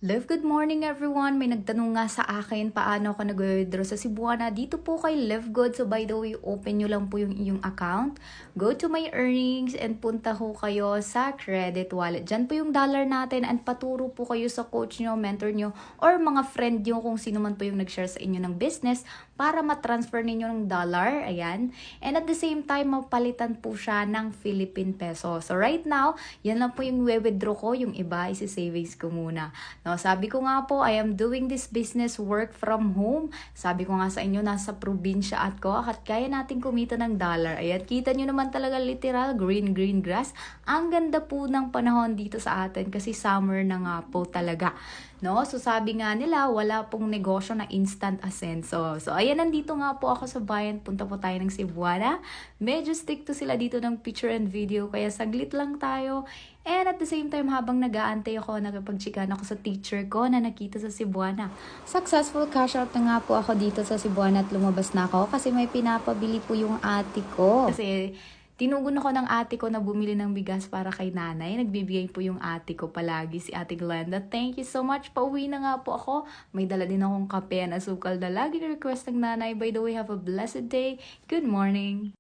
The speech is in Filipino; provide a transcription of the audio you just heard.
Good morning everyone. May nagtanong nga sa akin paano ako nag-withdraw sa Cebuana. Dito po kay Good. So by the way, open nyo lang po yung iyong account. Go to my earnings and punta ho kayo sa credit wallet. Diyan po yung dollar natin and paturo po kayo sa coach nyo, mentor nyo, or mga friend nyo kung sino man po yung nag-share sa inyo ng business para ma-transfer ninyo ng dollar. Ayan. And at the same time, mapalitan po siya ng Philippine peso. So right now, yan lang po yung withdraw ko. Yung iba, isi-savings ko muna. No, sabi ko nga po, I am doing this business work from home. Sabi ko nga sa inyo, nasa probinsya ako at kaya natin kumita ng dollar. Ayan, kita nyo naman talaga literal, green grass. Ang ganda po ng panahon dito sa atin kasi summer na nga po talaga. No? So sabi nga nila, wala pong negosyo na instant asenso. So ayan, nandito nga po ako sa bayan. Punta po tayo ng Cebuana. Medyo stick to sila dito ng picture and video. Kaya saglit lang tayo. And at the same time, habang nag-aantay ako, nakapag-chikan ako sa teacher ko na nakita sa Cebuana. Successful cash out na nga po ako dito sa Cebuana at lumabas na ako kasi may pinapabili po yung ate ko. Kasi tinugon ako ng ate ko na bumili ng bigas para kay nanay. Nagbibigay po yung ate ko palagi, si Ate Glenda. Thank you so much. Pauwi na nga po ako. May dala din akong kape and asukal na lagi na request ng nanay. By the way, have a blessed day. Good morning.